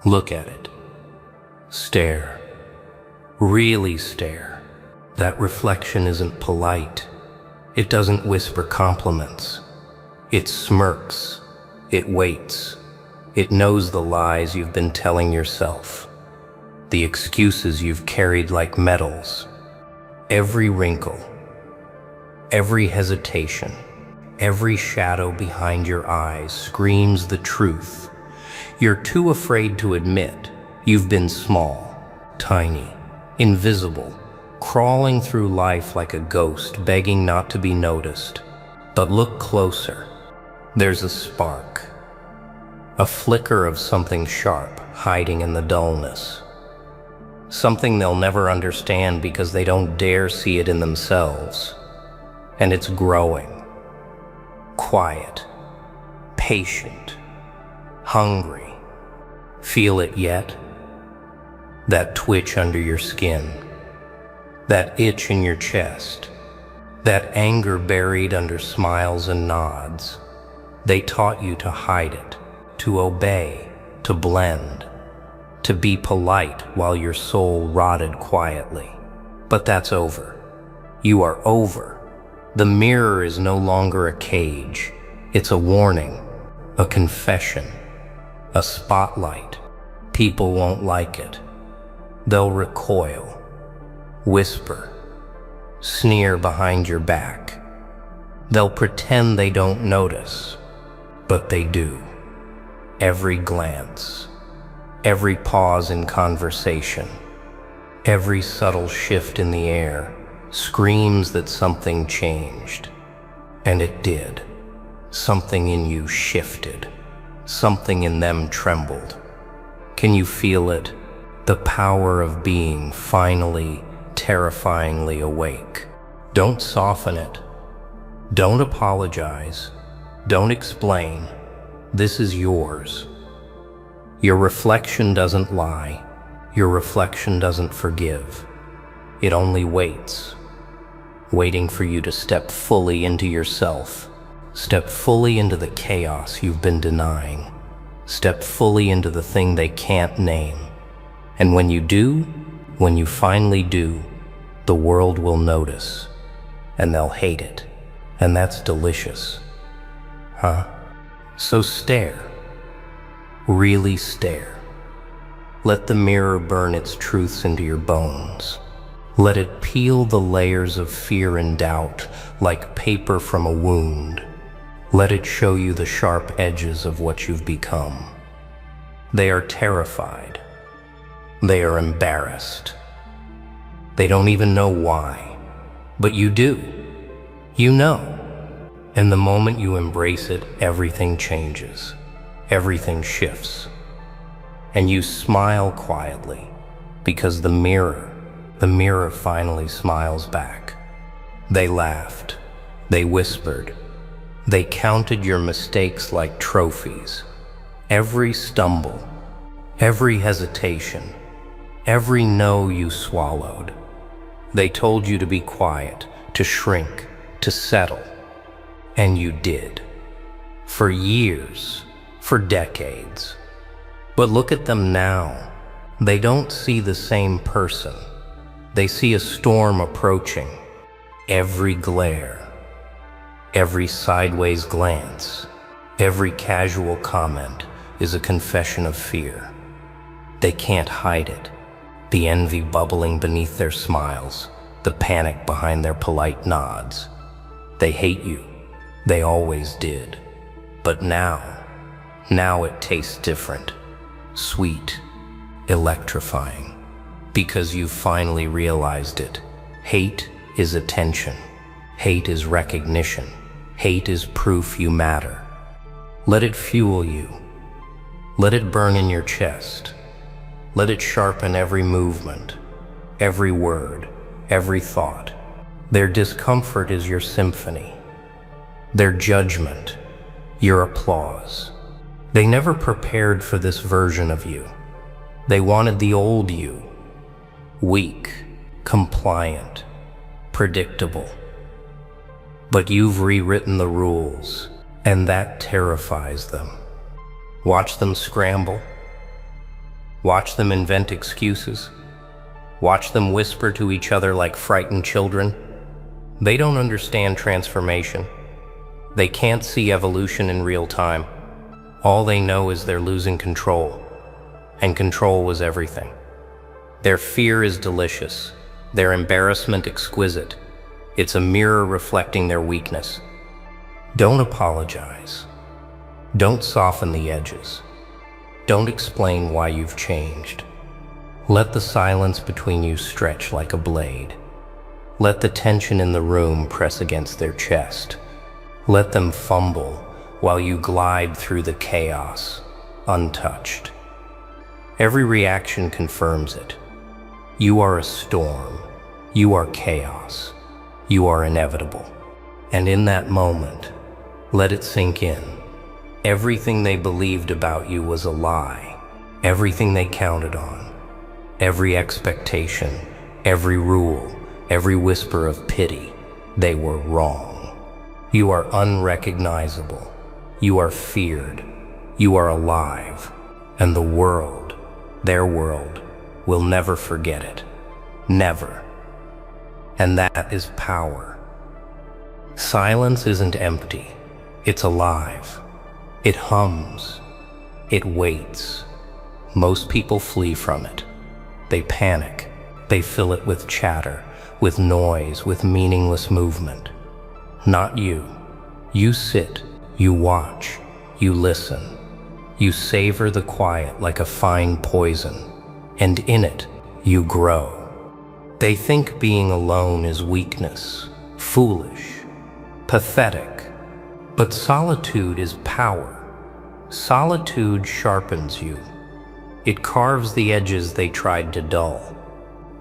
Look at it. Stare. Really stare. That reflection isn't polite. It doesn't whisper compliments. It smirks. It waits. It knows the lies you've been telling yourself, the excuses you've carried like medals. Every wrinkle, every hesitation, every shadow behind your eyes screams the truth. You're too afraid to admit you've been small, tiny, invisible, crawling through life like a ghost, begging not to be noticed. But look closer. There's a spark, a flicker of something sharp hiding in the dullness. Something they'll never understand because they don't dare see it in themselves. And it's growing. Quiet, patient, hungry. Feel it yet? That twitch under your skin, that itch in your chest, that anger buried under smiles and nods. They taught you to hide it, to obey, to blend, to be polite while your soul rotted quietly. But that's over. You are over. The mirror is no longer a cage. It's a warning, a confession, a spotlight. People won't like it. They'll recoil, whisper, sneer behind your back. They'll pretend they don't notice, but they do. Every glance, every pause in conversation, every subtle shift in the air screams that something changed. And it did. Something in you shifted. Something in them trembled. Can you feel it? The power of being finally, terrifyingly awake. Don't soften it. Don't apologize. Don't explain. This is yours. Your reflection doesn't lie. Your reflection doesn't forgive. It only waits, waiting for you to step fully into yourself. Step fully into the chaos you've been denying. Step fully into the thing they can't name. And when you do, when you finally do, the world will notice, and they'll hate it. And that's delicious. Huh? So stare. Really stare. Let the mirror burn its truths into your bones. Let it peel the layers of fear and doubt like paper from a wound. Let it show you the sharp edges of what you've become. They are terrified. They are embarrassed. They don't even know why, but you do. You know. And the moment you embrace it, everything changes. Everything shifts. And you smile quietly because the mirror finally smiles back. They laughed. They whispered. They counted your mistakes like trophies. Every stumble, every hesitation, every no you swallowed. They told you to be quiet, to shrink, to settle. And you did. For years, for decades. But look at them now. They don't see the same person. They see a storm approaching. Every glare, every sideways glance, every casual comment is a confession of fear. They can't hide it. The envy bubbling beneath their smiles, the panic behind their polite nods. They hate you. They always did. But now it tastes different. Sweet, electrifying. Because you've finally realized it. Hate is attention. Hate is recognition. Hate is proof you matter. Let it fuel you. Let it burn in your chest. Let it sharpen every movement, every word, every thought. Their discomfort is your symphony. Their judgment, your applause. They never prepared for this version of you. They wanted the old you. Weak, compliant, predictable. But you've rewritten the rules, and that terrifies them. Watch them scramble. Watch them invent excuses. Watch them whisper to each other like frightened children. They don't understand transformation. They can't see evolution in real time. All they know is they're losing control, and control was everything. Their fear is delicious, their embarrassment exquisite. It's a mirror reflecting their weakness. Don't apologize. Don't soften the edges. Don't explain why you've changed. Let the silence between you stretch like a blade. Let the tension in the room press against their chest. Let them fumble while you glide through the chaos, untouched. Every reaction confirms it. You are a storm. You are chaos. You are inevitable. And in that moment, let it sink in. Everything they believed about you was a lie. Everything they counted on. Every expectation, every rule, every whisper of pity, they were wrong. You are unrecognizable. You are feared. You are alive. And the world, their world, will never forget it. Never. And that is power. Silence isn't empty. It's alive. It hums. It waits. Most people flee from it. They panic. They fill it with chatter, with noise, with meaningless movement. Not you. You sit, you watch, you listen. You savor the quiet like a fine poison, and in it, you grow. They think being alone is weakness, foolish, pathetic. But solitude is power. Solitude sharpens you. It carves the edges they tried to dull.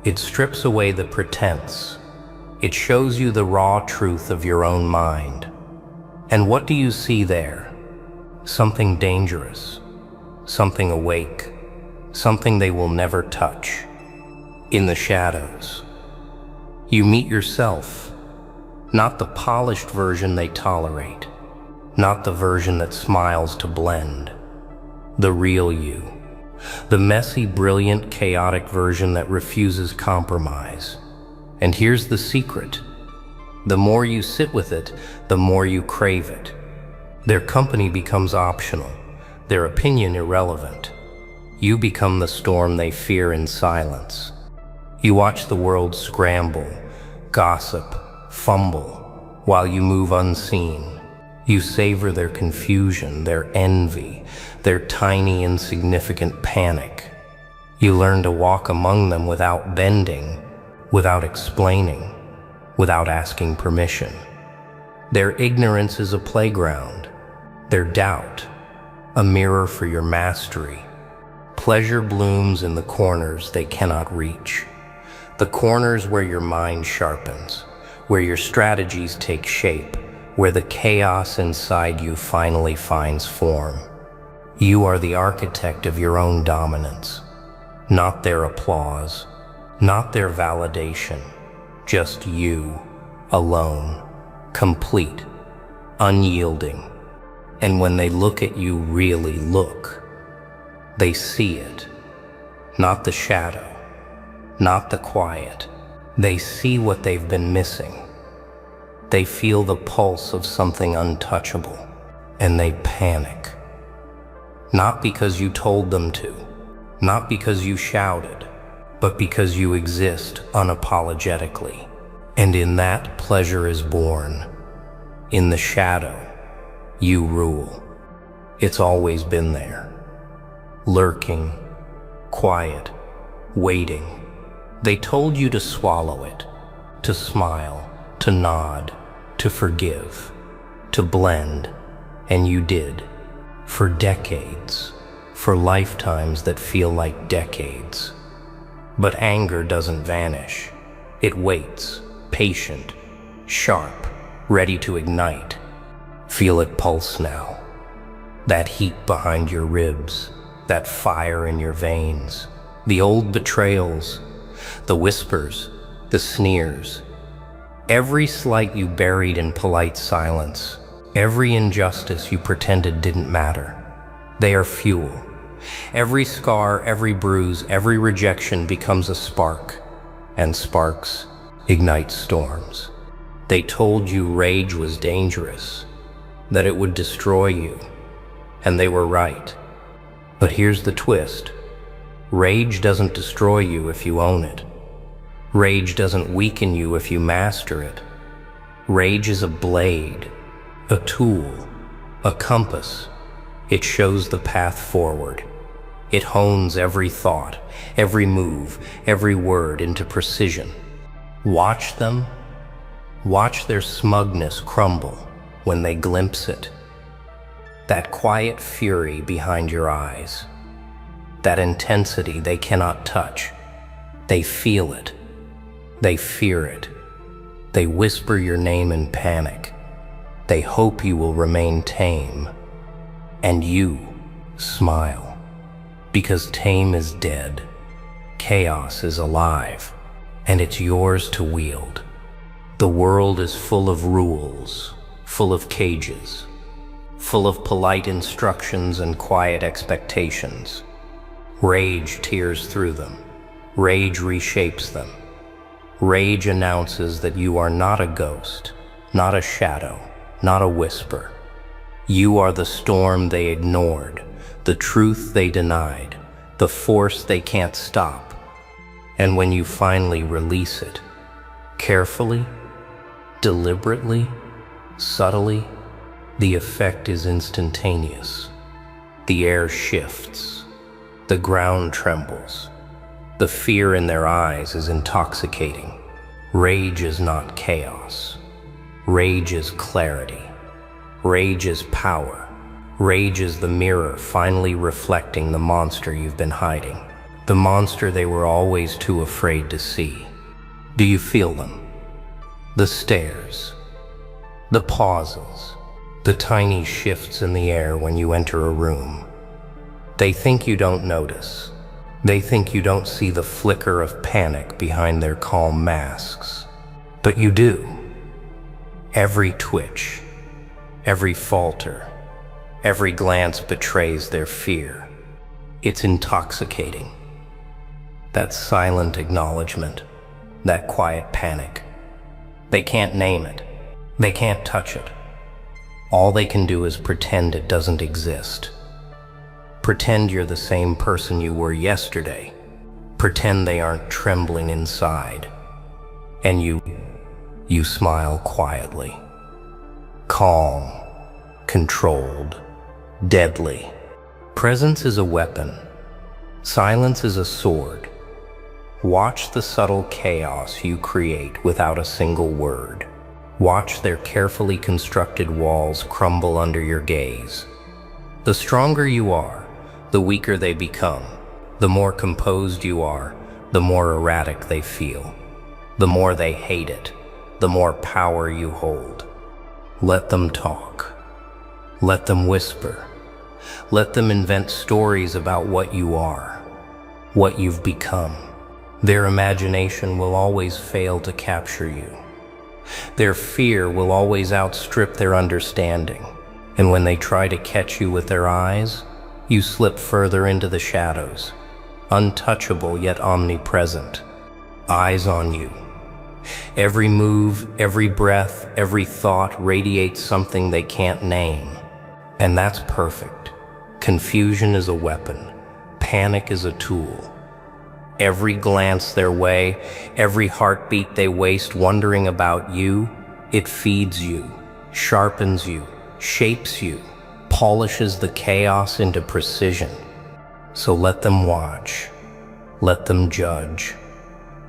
It strips away the pretense. It shows you the raw truth of your own mind. And what do you see there? Something dangerous, something awake, something they will never touch. In the shadows, you meet yourself, not the polished version they tolerate, not the version that smiles to blend, the real you. The messy, brilliant, chaotic version that refuses compromise. And here's the secret. The more you sit with it, the more you crave it. Their company becomes optional, their opinion irrelevant. You become the storm they fear in silence. You watch the world scramble, gossip, fumble, while you move unseen. You savor their confusion, their envy, their tiny, insignificant panic. You learn to walk among them without bending, without explaining, without asking permission. Their ignorance is a playground, their doubt, a mirror for your mastery. Pleasure blooms in the corners they cannot reach, the corners where your mind sharpens, where your strategies take shape, where the chaos inside you finally finds form. You are the architect of your own dominance, not their applause, not their validation, just you, alone, complete, unyielding. And when they look at you, really look, they see it, not the shadow, not the quiet. They see what they've been missing. They feel the pulse of something untouchable, and they panic. Not because you told them to, not because you shouted, but because you exist unapologetically. And in that, pleasure is born. In the shadow, you rule. It's always been there, lurking, quiet, waiting. They told you to swallow it, to smile, to nod, to forgive, to blend, and you did. For decades, for lifetimes that feel like decades. But anger doesn't vanish. It waits, patient, sharp, ready to ignite. Feel it pulse now. That heat behind your ribs, that fire in your veins, the old betrayals, the whispers, the sneers, every slight you buried in polite silence, every injustice you pretended didn't matter. They are fuel. Every scar, every bruise, every rejection becomes a spark, and sparks ignite storms. They told you rage was dangerous, that it would destroy you, and they were right. But here's the twist. Rage doesn't destroy you if you own it. Rage doesn't weaken you if you master it. Rage is a blade, a tool, a compass. It shows the path forward. It hones every thought, every move, every word into precision. Watch them. Watch their smugness crumble when they glimpse it. That quiet fury behind your eyes. That intensity they cannot touch. They feel it. They fear it. They whisper your name in panic. They hope you will remain tame. And you smile. Because tame is dead. Chaos is alive. And it's yours to wield. The world is full of rules, full of cages, full of polite instructions and quiet expectations. Rage tears through them. Rage reshapes them. Rage announces that you are not a ghost, not a shadow, not a whisper. You are the storm they ignored, the truth they denied, the force they can't stop. And when you finally release it, carefully, deliberately, subtly, the effect is instantaneous. The air shifts. The ground trembles. The fear in their eyes is intoxicating. Rage is not chaos. Rage is clarity. Rage is power. Rage is the mirror finally reflecting the monster you've been hiding. The monster they were always too afraid to see. Do you feel them? The stares, the pauses, the tiny shifts in the air when you enter a room. They think you don't notice. They think you don't see the flicker of panic behind their calm masks. But you do. Every twitch, every falter, every glance betrays their fear. It's intoxicating. That silent acknowledgement, that quiet panic. They can't name it. They can't touch it. All they can do is pretend it doesn't exist. Pretend you're the same person you were yesterday. Pretend they aren't trembling inside. And you smile quietly. Calm, controlled, deadly. Presence is a weapon. Silence is a sword. Watch the subtle chaos you create without a single word. Watch their carefully constructed walls crumble under your gaze. The stronger you are, the weaker they become. The more composed you are, the more erratic they feel. The more they hate it, the more power you hold. Let them talk. Let them whisper. Let them invent stories about what you are, what you've become. Their imagination will always fail to capture you. Their fear will always outstrip their understanding. And when they try to catch you with their eyes, you slip further into the shadows, untouchable yet omnipresent. Eyes on you. Every move, every breath, every thought radiates something they can't name. And that's perfect. Confusion is a weapon. Panic is a tool. Every glance their way, every heartbeat they waste wondering about you, it feeds you, sharpens you, shapes you, polishes the chaos into precision. So let them watch, let them judge,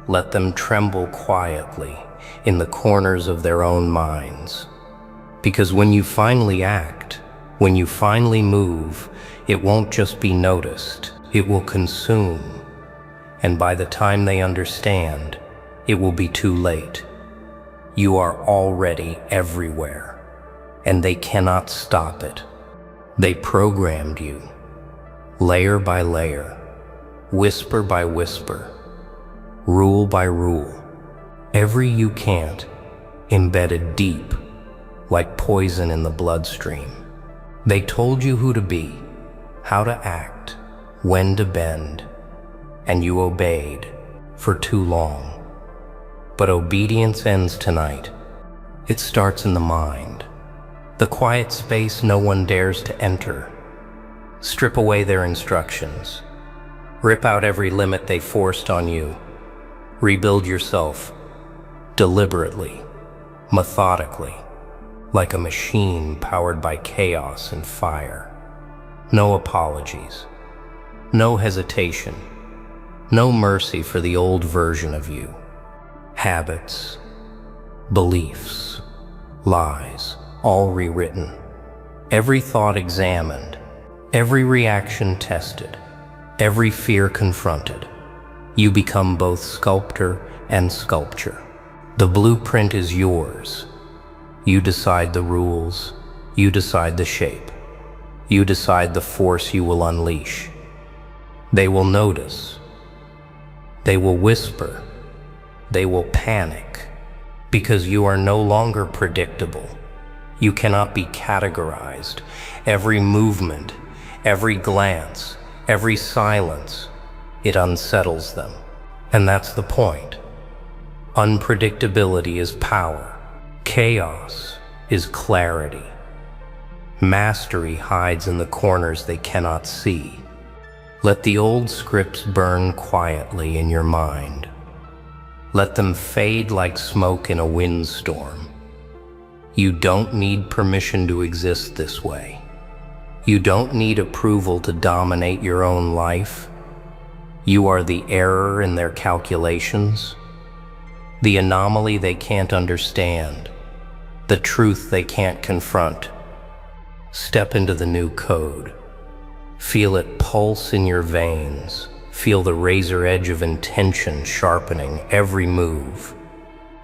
let them tremble quietly in the corners of their own minds. Because when you finally act, when you finally move, it won't just be noticed, it will consume. And by the time they understand, it will be too late. You are already everywhere, and they cannot stop it. They programmed you, layer by layer, whisper by whisper, rule by rule. Every you can't, embedded deep, like poison in the bloodstream. They told you who to be, how to act, when to bend, and you obeyed for too long. But obedience ends tonight. It starts in the mind, the quiet space no one dares to enter. Strip away their instructions. Rip out every limit they forced on you. Rebuild yourself, deliberately, methodically, like a machine powered by chaos and fire. No apologies, no hesitation, no mercy for the old version of you. Habits, beliefs, lies, all rewritten. Every thought examined, every reaction tested, every fear confronted. You become both sculptor and sculpture. The blueprint is yours. You decide the rules. You decide the shape. You decide the force you will unleash. They will notice. They will whisper. They will panic, because you are no longer predictable. You cannot be categorized. Every movement, every glance, every silence, it unsettles them. And that's the point. Unpredictability is power. Chaos is clarity. Mastery hides in the corners they cannot see. Let the old scripts burn quietly in your mind. Let them fade like smoke in a windstorm. You don't need permission to exist this way. You don't need approval to dominate your own life. You are the error in their calculations, the anomaly they can't understand, the truth they can't confront. Step into the new code. Feel it pulse in your veins. Feel the razor edge of intention sharpening every move.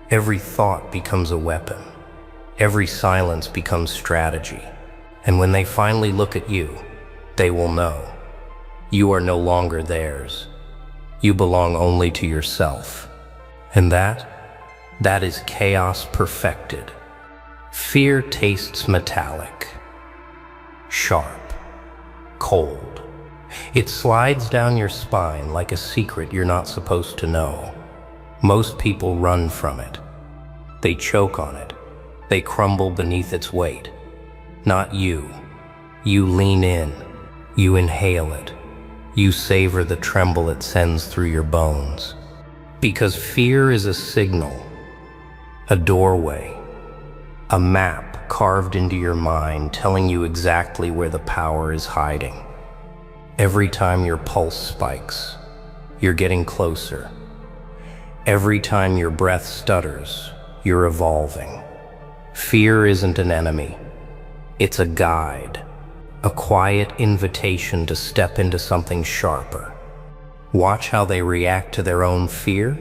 Every thought becomes a weapon. Every silence becomes strategy. And when they finally look at you, they will know. You are no longer theirs. You belong only to yourself. And that is chaos perfected. Fear tastes metallic, sharp, cold. It slides down your spine like a secret you're not supposed to know. Most people run from it. They choke on it. They crumble beneath its weight. Not you. You lean in. You inhale it. You savor the tremble it sends through your bones. Because fear is a signal, a doorway, a map carved into your mind telling you exactly where the power is hiding. Every time your pulse spikes, you're getting closer. Every time your breath stutters, you're evolving. Fear isn't an enemy. It's a guide, a quiet invitation to step into something sharper. Watch how they react to their own fear.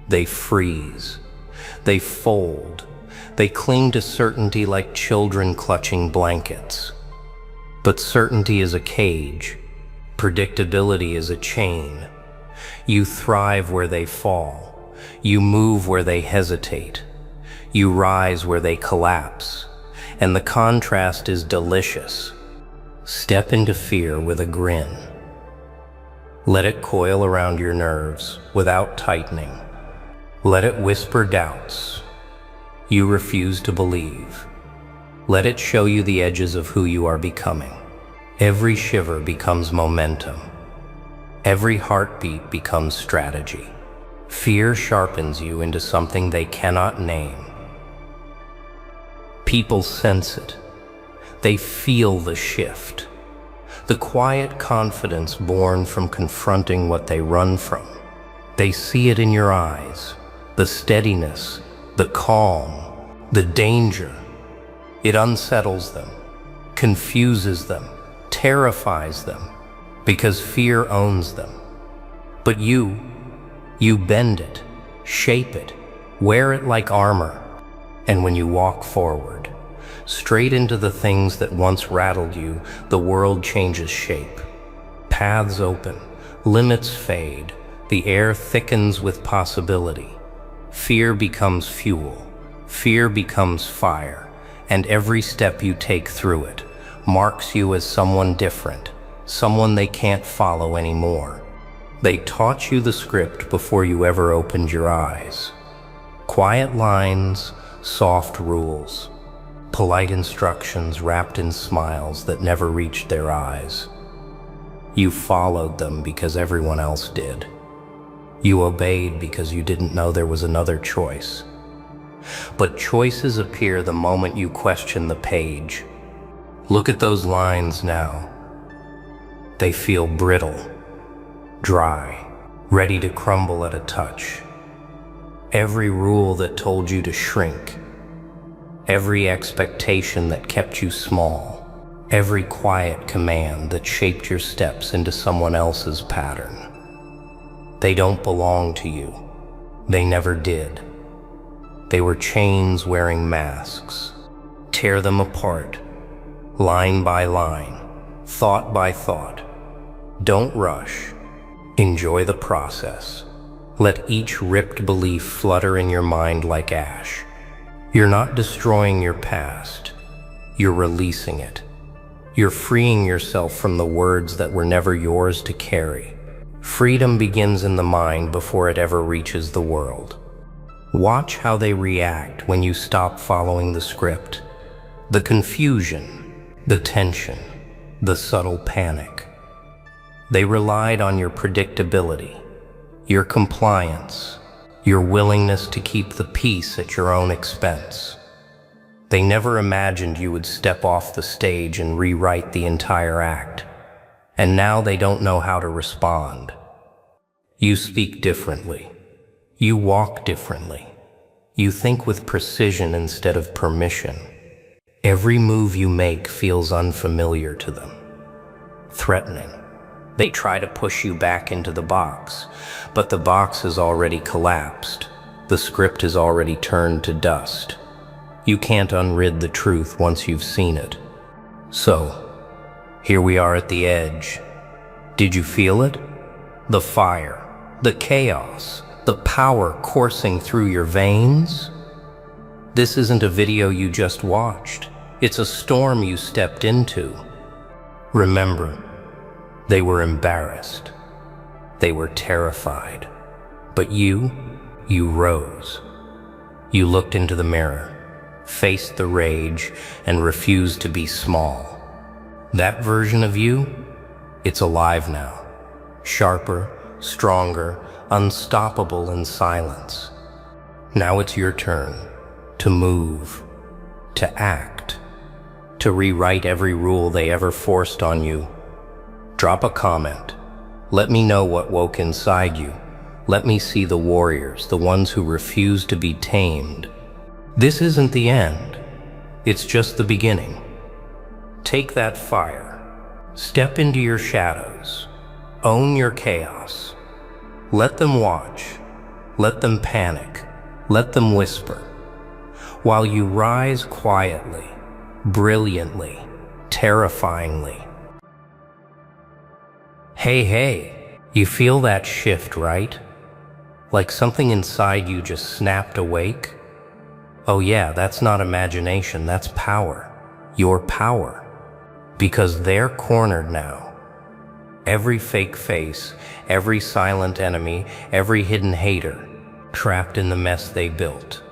They freeze. They fold. They cling to certainty like children clutching blankets. But certainty is a cage. Predictability is a chain. You thrive where they fall. You move where they hesitate. You rise where they collapse. And the contrast is delicious. Step into fear with a grin. Let it coil around your nerves without tightening. Let it whisper doubts you refuse to believe. Let it show you the edges of who you are becoming. Every shiver becomes momentum. Every heartbeat becomes strategy. Fear sharpens you into something they cannot name. People sense it. They feel the shift. The quiet confidence born from confronting what they run from. They see it in your eyes. The steadiness, the calm, the danger. It unsettles them, confuses them, terrifies them, because fear owns them. But you bend it, shape it, wear it like armor. And when you walk forward, straight into the things that once rattled you, the world changes shape. Paths open, limits fade, the air thickens with possibility. Fear becomes fuel, fear becomes fire, and every step you take through it marks you as someone different, someone they can't follow anymore. They taught you the script before you ever opened your eyes. Quiet lines, soft rules, polite instructions wrapped in smiles that never reached their eyes. You followed them because everyone else did. You obeyed because you didn't know there was another choice. But choices appear the moment you question the page. Look at those lines now. They feel brittle, dry, ready to crumble at a touch. Every rule that told you to shrink, every expectation that kept you small, every quiet command that shaped your steps into someone else's pattern. They don't belong to you. They never did. They were chains wearing masks. Tear them apart, line by line, thought by thought. Don't rush. Enjoy the process. Let each ripped belief flutter in your mind like ash. You're not destroying your past. You're releasing it. You're freeing yourself from the words that were never yours to carry. Freedom begins in the mind before it ever reaches the world. Watch how they react when you stop following the script. The confusion, the tension, the subtle panic. They relied on your predictability, your compliance, your willingness to keep the peace at your own expense. They never imagined you would step off the stage and rewrite the entire act. And now they don't know how to respond. You speak differently. You walk differently. You think with precision instead of permission. Every move you make feels unfamiliar to them, threatening. They try to push you back into the box, but the box has already collapsed. The script has already turned to dust. You can't unrid the truth once you've seen it. So, here we are at the edge. Did you feel it? The fire, the chaos, the power coursing through your veins? This isn't a video you just watched. It's a storm you stepped into. Remember, they were embarrassed. They were terrified. But you rose. You looked into the mirror, faced the rage, and refused to be small. That version of you, it's alive now. Sharper, stronger, unstoppable in silence. Now it's your turn to move, to act, to rewrite every rule they ever forced on you. Drop a comment. Let me know what woke inside you. Let me see the warriors, the ones who refuse to be tamed. This isn't the end. It's just the beginning. Take that fire. Step into your shadows. Own your chaos. Let them watch. Let them panic. Let them whisper. While you rise quietly, brilliantly, terrifyingly. Hey, you feel that shift, right? Like something inside you just snapped awake? Oh yeah, that's not imagination, that's power. Your power. Because they're cornered now. Every fake face, every silent enemy, every hidden hater, trapped in the mess they built.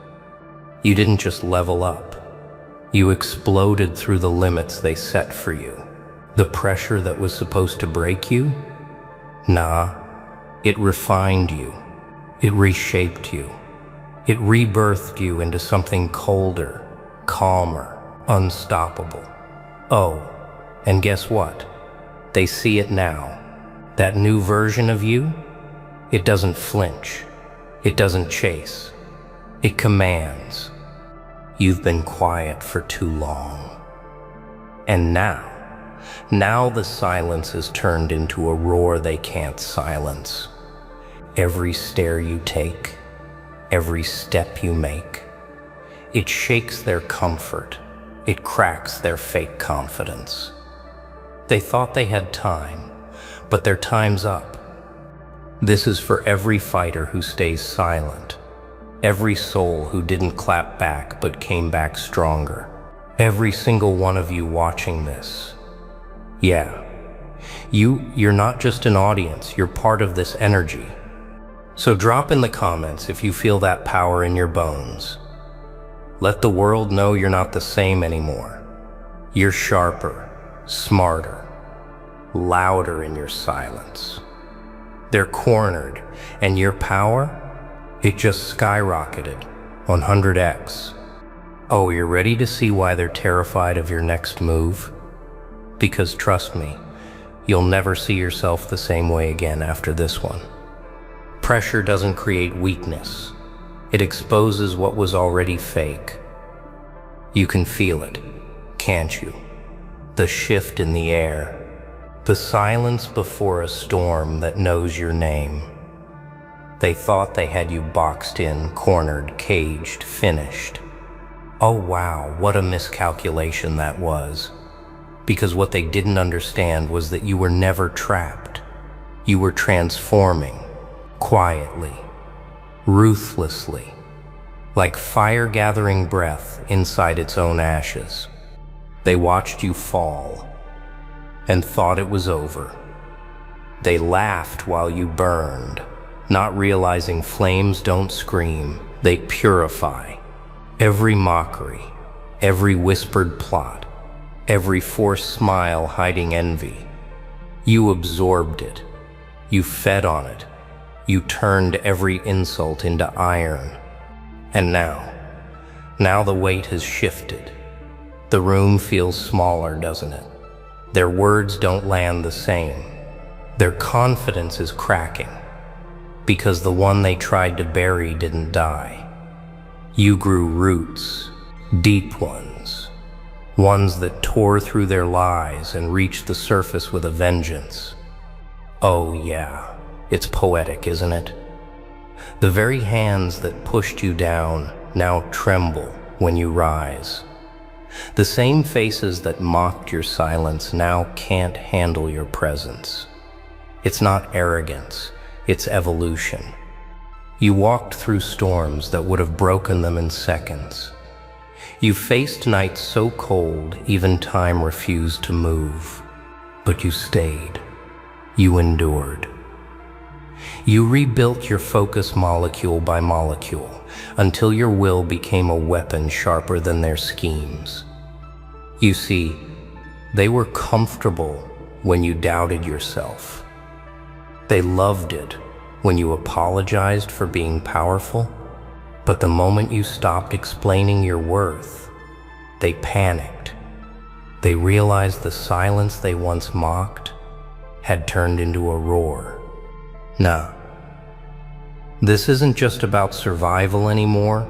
You didn't just level up. You exploded through the limits they set for you. The pressure that was supposed to break you? Nah, it refined you. It reshaped you. It rebirthed you into something colder, calmer, unstoppable. Oh, and guess what? They see it now. That new version of you, it doesn't flinch. It doesn't chase. It commands. You've been quiet for too long. And now the silence has turned into a roar they can't silence. Every stare you take, every step you make, it shakes their comfort. It cracks their fake confidence. They thought they had time, but their time's up. This is for every fighter who stays silent, every soul who didn't clap back but came back stronger, every single one of you watching this. Yeah, You're not just an audience, you're part of this energy. So drop in the comments if you feel that power in your bones. Let the world know you're not the same anymore. You're sharper, smarter, louder in your silence. They're cornered, and your power, it just skyrocketed 100x. Oh, you're ready to see why they're terrified of your next move? Because trust me, you'll never see yourself the same way again after this one. Pressure doesn't create weakness. It exposes what was already fake. You can feel it, can't you? The shift in the air. The silence before a storm that knows your name. They thought they had you boxed in, cornered, caged, finished. Oh wow, what a miscalculation that was. Because what they didn't understand was that you were never trapped. You were transforming, quietly, ruthlessly, like fire gathering breath inside its own ashes. They watched you fall and thought it was over. They laughed while you burned, not realizing flames don't scream, they purify. Every mockery, every whispered plot, every forced smile hiding envy. You absorbed it. You fed on it. You turned every insult into iron. And now the weight has shifted. The room feels smaller, doesn't it? Their words don't land the same. Their confidence is cracking because the one they tried to bury didn't die. You grew roots, deep ones that tore through their lies and reached the surface with a vengeance. Oh yeah, it's poetic, isn't it? The very hands that pushed you down now tremble when you rise. The same faces that mocked your silence now can't handle your presence. It's not arrogance, it's evolution. You walked through storms that would have broken them in seconds. You faced nights so cold, even time refused to move. But you stayed. You endured. You rebuilt your focus molecule by molecule until your will became a weapon sharper than their schemes. You see, they were comfortable when you doubted yourself. They loved it when you apologized for being powerful. But the moment you stopped explaining your worth, they panicked. They realized the silence they once mocked had turned into a roar. Nah, this isn't just about survival anymore.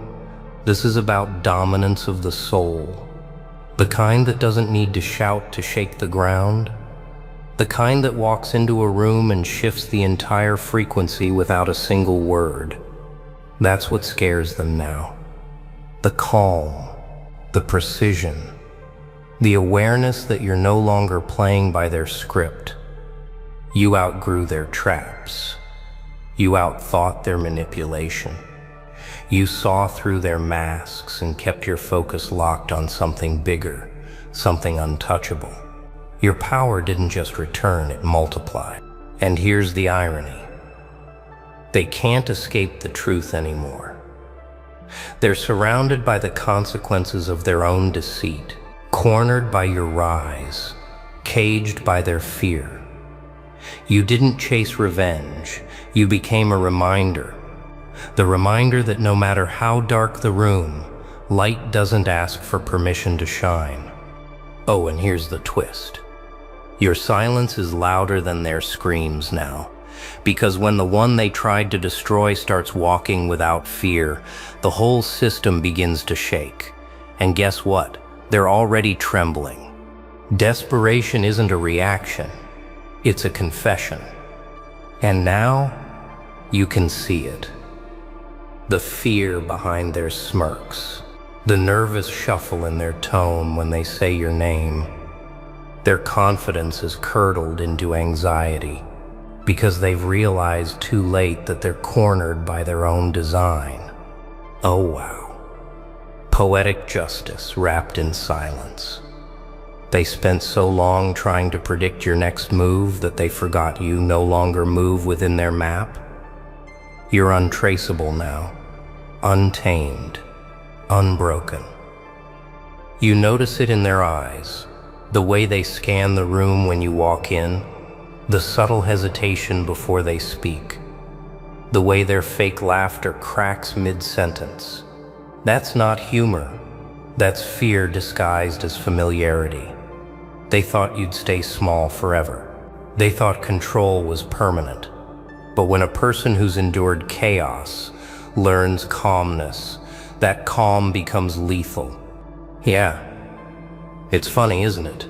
This is about dominance of the soul. The kind that doesn't need to shout to shake the ground. The kind that walks into a room and shifts the entire frequency without a single word. That's what scares them now. The calm, the precision, the awareness that you're no longer playing by their script. You outgrew their traps. You outthought their manipulation. You saw through their masks and kept your focus locked on something bigger, something untouchable. Your power didn't just return, it multiplied. And here's the irony. They can't escape the truth anymore. They're surrounded by the consequences of their own deceit, cornered by your rise, caged by their fear. You didn't chase revenge, you became a reminder. The reminder that no matter how dark the room, light doesn't ask for permission to shine. Oh, and here's the twist. Your silence is louder than their screams now. Because when the one they tried to destroy starts walking without fear, the whole system begins to shake. And guess what? They're already trembling. Desperation isn't a reaction, it's a confession. And now, you can see it. The fear behind their smirks, the nervous shuffle in their tone when they say your name. Their confidence is curdled into anxiety because they've realized too late that they're cornered by their own design. Oh wow. Poetic justice wrapped in silence. They spent so long trying to predict your next move that they forgot you no longer move within their map. You're untraceable now, untamed, unbroken. You notice it in their eyes, the way they scan the room when you walk in, the subtle hesitation before they speak, the way their fake laughter cracks mid-sentence. That's not humor. That's fear disguised as familiarity. They thought you'd stay small forever. They thought control was permanent. But when a person who's endured chaos learns calmness, that calm becomes lethal. Yeah, it's funny, isn't it?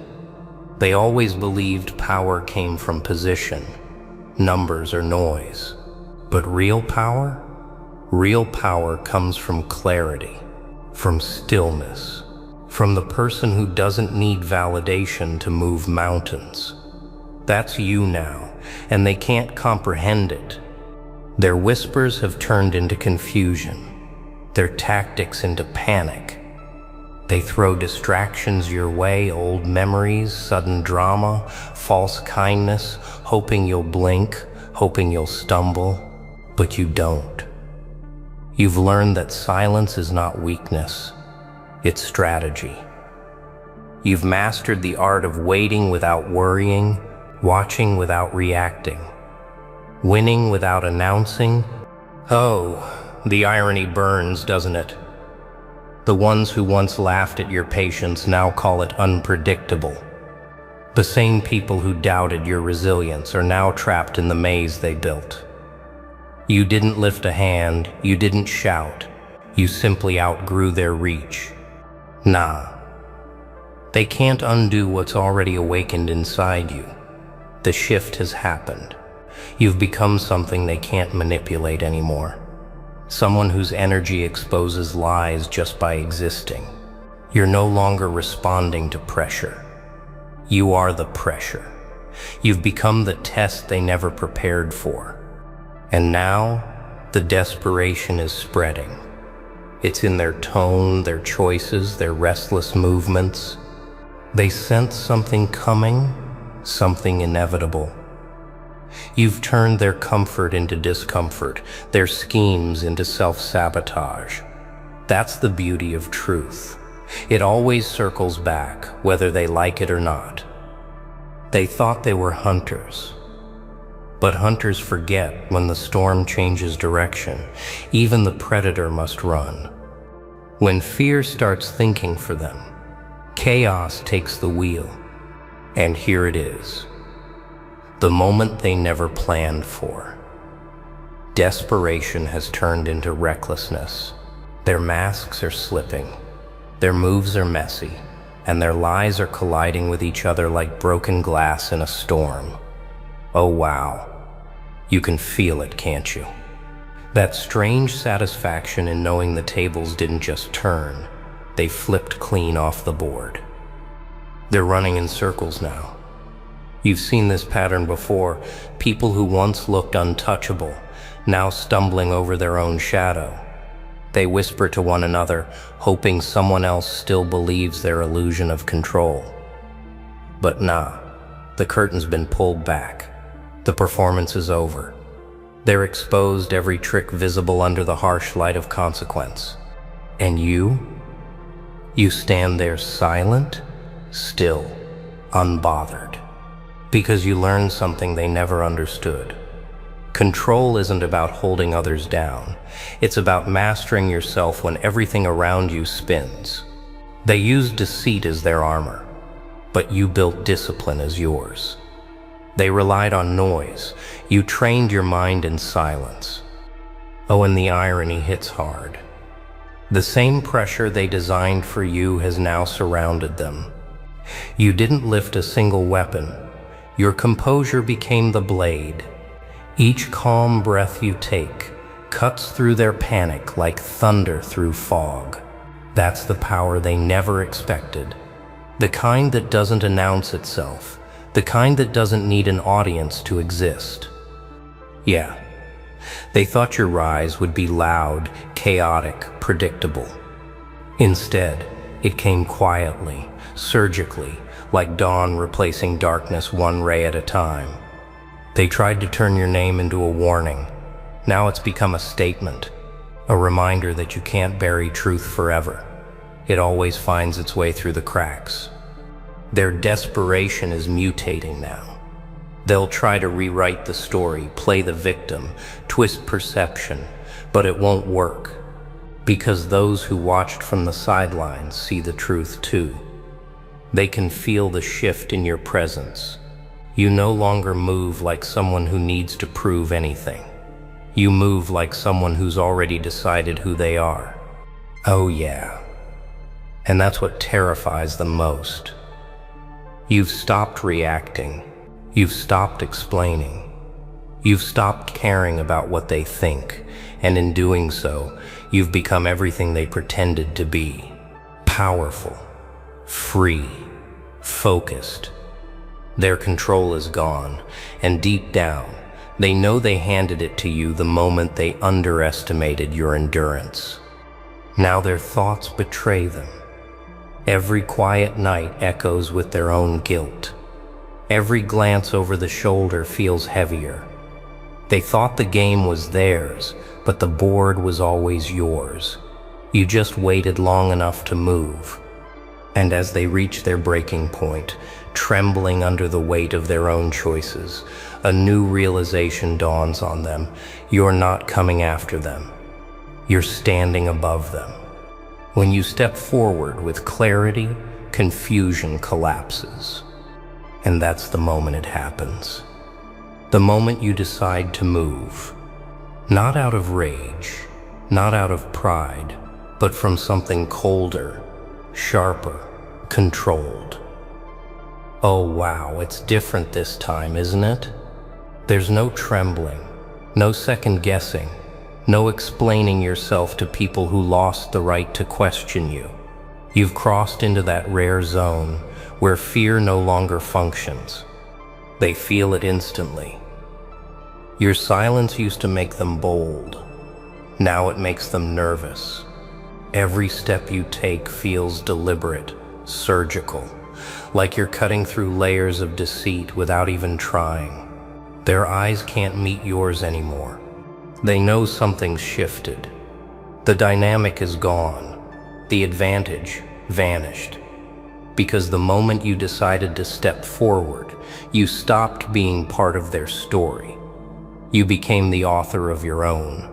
They always believed power came from position, numbers or noise. But real power comes from clarity, from stillness, from the person who doesn't need validation to move mountains. That's you now, and they can't comprehend it. Their whispers have turned into confusion, their tactics into panic. They throw distractions your way, old memories, sudden drama, false kindness, hoping you'll blink, hoping you'll stumble, but you don't. You've learned that silence is not weakness, it's strategy. You've mastered the art of waiting without worrying, watching without reacting, winning without announcing. Oh, the irony burns, doesn't it? The ones who once laughed at your patience now call it unpredictable. The same people who doubted your resilience are now trapped in the maze they built. You didn't lift a hand, you didn't shout, you simply outgrew their reach. Nah, they can't undo what's already awakened inside you. The shift has happened. You've become something they can't manipulate anymore. Someone whose energy exposes lies just by existing. You're no longer responding to pressure. You are the pressure. You've become the test they never prepared for. And now, the desperation is spreading. It's in their tone, their choices, their restless movements. They sense something coming, something inevitable. You've turned their comfort into discomfort, their schemes into self-sabotage. That's the beauty of truth. It always circles back, whether they like it or not. They thought they were hunters. But hunters forget when the storm changes direction, even the predator must run. When fear starts thinking for them, chaos takes the wheel. And here it is. The moment they never planned for. Desperation has turned into recklessness. Their masks are slipping, their moves are messy, and their lies are colliding with each other like broken glass in a storm. Oh wow, you can feel it, can't you? That strange satisfaction in knowing the tables didn't just turn, they flipped clean off the board. They're running in circles now. You've seen this pattern before, people who once looked untouchable, now stumbling over their own shadow. They whisper to one another, hoping someone else still believes their illusion of control. But nah, the curtain's been pulled back. The performance is over. They're exposed, every trick visible under the harsh light of consequence. And you stand there silent, still, unbothered. Because you learned something they never understood. Control isn't about holding others down. It's about mastering yourself when everything around you spins. They used deceit as their armor, but you built discipline as yours. They relied on noise. You trained your mind in silence. Oh, and the irony hits hard. The same pressure they designed for you has now surrounded them. You didn't lift a single weapon. Your composure became the blade. Each calm breath you take cuts through their panic like thunder through fog. That's the power they never expected. The kind that doesn't announce itself. The kind that doesn't need an audience to exist. Yeah, they thought your rise would be loud, chaotic, predictable. Instead, it came quietly, surgically, like dawn replacing darkness one ray at a time. They tried to turn your name into a warning. Now it's become a statement, a reminder that you can't bury truth forever. It always finds its way through the cracks. Their desperation is mutating now. They'll try to rewrite the story, play the victim, twist perception, but it won't work. Because those who watched from the sidelines see the truth too. They can feel the shift in your presence. You no longer move like someone who needs to prove anything. You move like someone who's already decided who they are. Oh yeah. And that's what terrifies them most. You've stopped reacting. You've stopped explaining. You've stopped caring about what they think, and in doing so, you've become everything they pretended to be. Powerful, free, focused. Their control is gone, and deep down, they know they handed it to you the moment they underestimated your endurance. Now their thoughts betray them. Every quiet night echoes with their own guilt. Every glance over the shoulder feels heavier. They thought the game was theirs, but the board was always yours. You just waited long enough to move. And as they reach their breaking point, trembling under the weight of their own choices, a new realization dawns on them. You're not coming after them. You're standing above them. When you step forward with clarity, confusion collapses. And that's the moment it happens. The moment you decide to move. Not out of rage, not out of pride, but from something colder, sharper, controlled. Oh wow, it's different this time, isn't it? There's no trembling, no second guessing, no explaining yourself to people who lost the right to question you. You've crossed into that rare zone where fear no longer functions. They feel it instantly. Your silence used to make them bold. Now it makes them nervous. Every step you take feels deliberate, surgical, like you're cutting through layers of deceit without even trying. Their eyes can't meet yours anymore. They know something's shifted. The dynamic is gone. The advantage vanished. Because the moment you decided to step forward, you stopped being part of their story. You became the author of your own.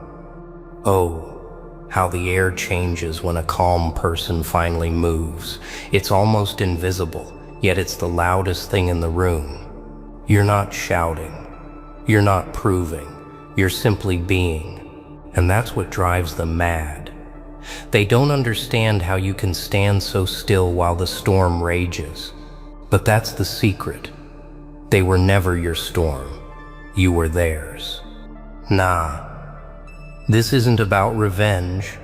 Oh, how the air changes when a calm person finally moves. It's almost invisible, yet it's the loudest thing in the room. You're not shouting. You're not proving. You're simply being. And that's what drives them mad. They don't understand how you can stand so still while the storm rages. But that's the secret. They were never your storm. You were theirs. Nah. This isn't about revenge.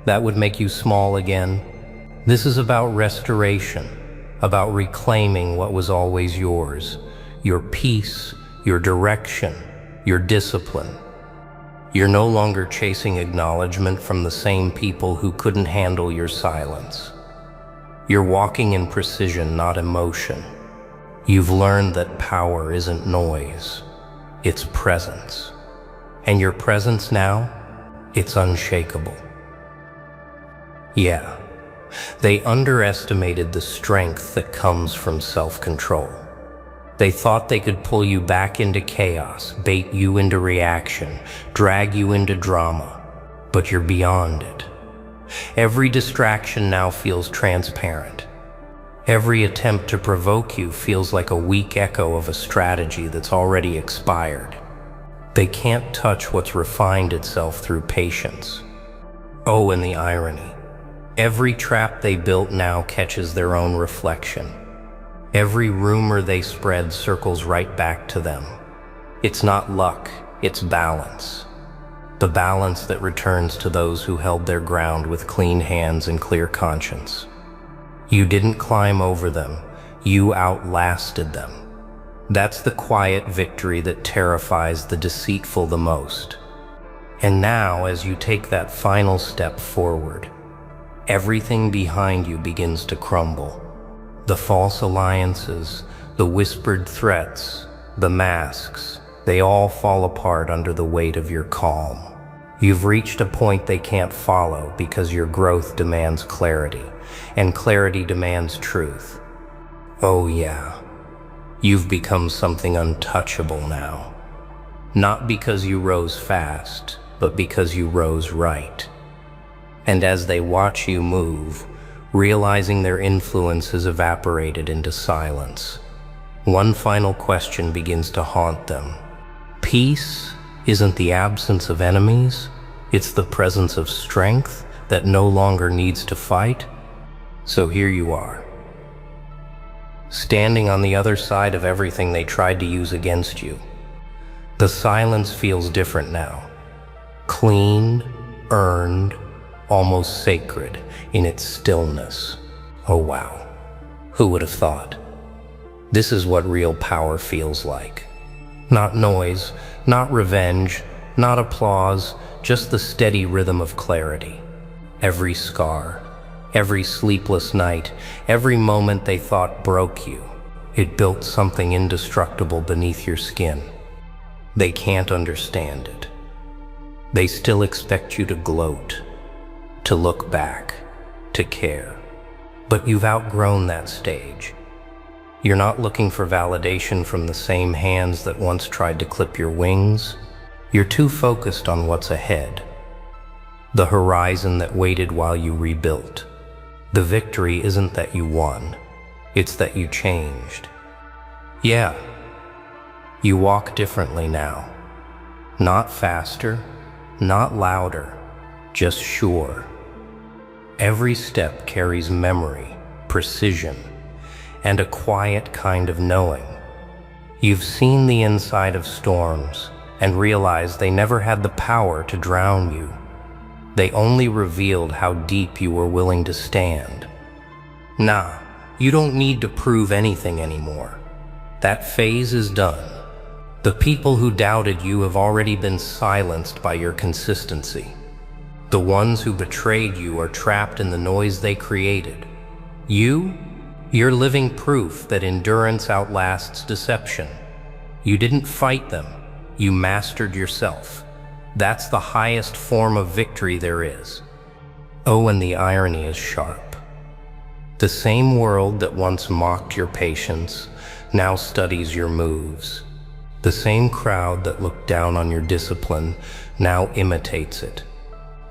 That would make you small again. This is about restoration, about reclaiming what was always yours. Your peace, your direction, your discipline. You're no longer chasing acknowledgement from the same people who couldn't handle your silence. You're walking in precision, not emotion. You've learned that power isn't noise, it's presence. And your presence now, it's unshakable. Yeah, they underestimated the strength that comes from self-control. They thought they could pull you back into chaos, bait you into reaction, drag you into drama, but you're beyond it. Every distraction now feels transparent. Every attempt to provoke you feels like a weak echo of a strategy that's already expired. They can't touch what's refined itself through patience. Oh, and the irony. Every trap they built now catches their own reflection. Every rumor they spread circles right back to them. It's not luck, it's balance. The balance that returns to those who held their ground with clean hands and clear conscience. You didn't climb over them, you outlasted them. That's the quiet victory that terrifies the deceitful the most. And now, as you take that final step forward, everything behind you begins to crumble. The false alliances, the whispered threats, the masks, they all fall apart under the weight of your calm. You've reached a point they can't follow because your growth demands clarity, and clarity demands truth. Oh yeah, you've become something untouchable now. Not because you rose fast, but because you rose right. And as they watch you move, realizing their influence has evaporated into silence, one final question begins to haunt them. Peace isn't the absence of enemies, it's the presence of strength that no longer needs to fight. So here you are, standing on the other side of everything they tried to use against you. The silence feels different now. Clean, earned, almost sacred in its stillness. Oh wow, who would have thought? This is what real power feels like. Not noise, not revenge, not applause, just the steady rhythm of clarity. Every scar, every sleepless night, every moment they thought broke you, it built something indestructible beneath your skin. They can't understand it. They still expect you to gloat, to look back, to care. But you've outgrown that stage. You're not looking for validation from the same hands that once tried to clip your wings. You're too focused on what's ahead, the horizon that waited while you rebuilt. The victory isn't that you won, it's that you changed. Yeah, you walk differently now. Not faster, not louder, just sure. Every step carries memory, precision, and a quiet kind of knowing. You've seen the inside of storms and realized they never had the power to drown you. They only revealed how deep you were willing to stand. Nah, you don't need to prove anything anymore. That phase is done. The people who doubted you have already been silenced by your consistency. The ones who betrayed you are trapped in the noise they created. You're living proof that endurance outlasts deception. You didn't fight them, you mastered yourself. That's the highest form of victory there is. Oh, and the irony is sharp. The same world that once mocked your patience now studies your moves. The same crowd that looked down on your discipline now imitates it.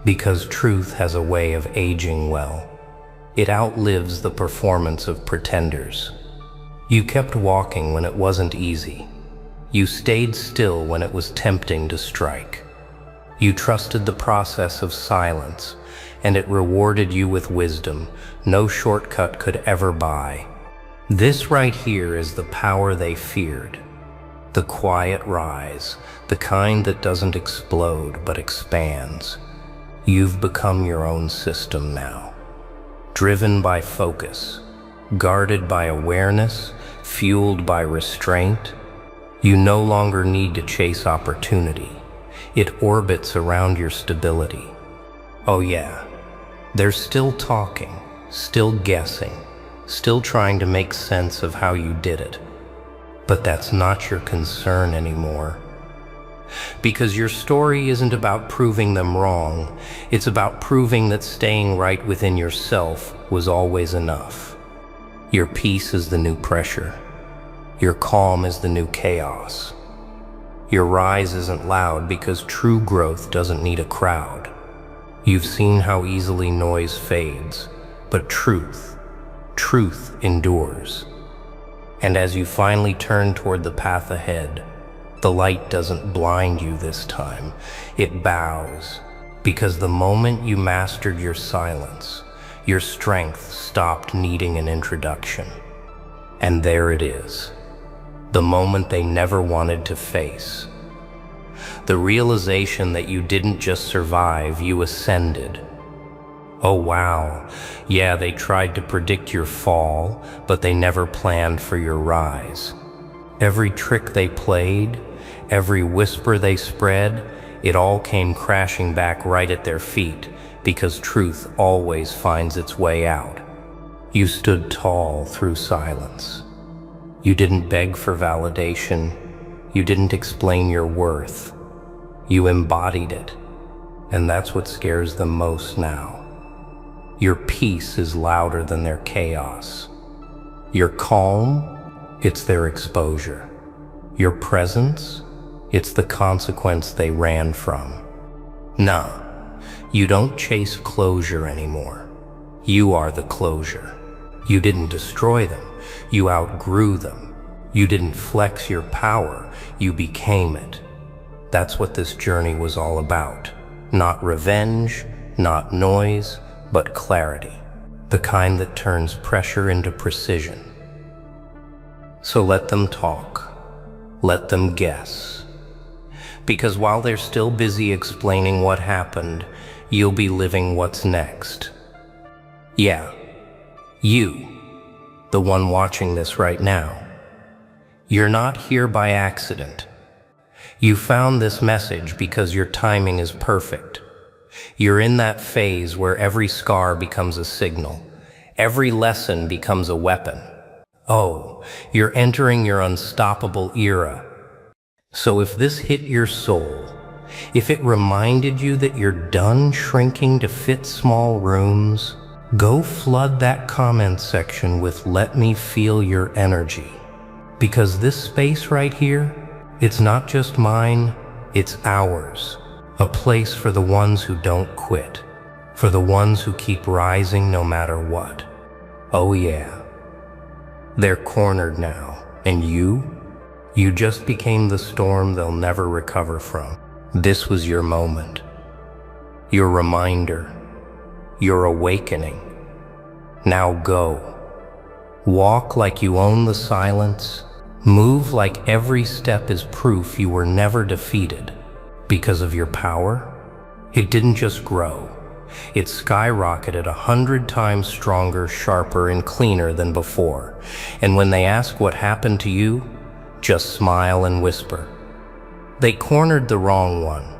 Because truth has a way of aging well. It outlives the performance of pretenders. You kept walking when it wasn't easy. You stayed still when it was tempting to strike. You trusted the process of silence, and it rewarded you with wisdom no shortcut could ever buy. This right here is the power they feared. The quiet rise, the kind that doesn't explode but expands. You've become your own system now. Driven by focus, guarded by awareness, fueled by restraint. You no longer need to chase opportunity. It orbits around your stability. Oh yeah, they're still talking, still guessing, still trying to make sense of how you did it. But that's not your concern anymore. Because your story isn't about proving them wrong, it's about proving that staying right within yourself was always enough. Your peace is the new pressure. Your calm is the new chaos. Your rise isn't loud because true growth doesn't need a crowd. You've seen how easily noise fades, but truth endures. And as you finally turn toward the path ahead, the light doesn't blind you this time, it bows. Because the moment you mastered your silence, your strength stopped needing an introduction. And there it is, the moment they never wanted to face. The realization that you didn't just survive, you ascended. Oh wow, yeah, they tried to predict your fall, but they never planned for your rise. Every trick they played, every whisper they spread, it all came crashing back right at their feet, because truth always finds its way out. You stood tall through silence. You didn't beg for validation. You didn't explain your worth. You embodied it. And that's what scares them most now. Your peace is louder than their chaos. Your calm, it's their exposure. Your presence, it's the consequence they ran from. Nah, you don't chase closure anymore. You are the closure. You didn't destroy them. You outgrew them. You didn't flex your power. You became it. That's what this journey was all about. Not revenge, not noise, but clarity. The kind that turns pressure into precision. So let them talk. Let them guess. Because while they're still busy explaining what happened, you'll be living what's next. Yeah, you, the one watching this right now. You're not here by accident. You found this message because your timing is perfect. You're in that phase where every scar becomes a signal. Every lesson becomes a weapon. Oh, you're entering your unstoppable era. So if this hit your soul, if it reminded you that you're done shrinking to fit small rooms, go flood that comment section with "Let me feel your energy." Because this space right here, it's not just mine, it's ours. A place for the ones who don't quit, for the ones who keep rising no matter what. Oh yeah. They're cornered now, and you just became the storm they'll never recover from. This was your moment, your reminder, your awakening. Now go. Walk like you own the silence. Move like every step is proof you were never defeated. Because of your power, it didn't just grow. It skyrocketed 100 times stronger, sharper, and cleaner than before. And when they ask what happened to you, just smile and whisper. They cornered the wrong one.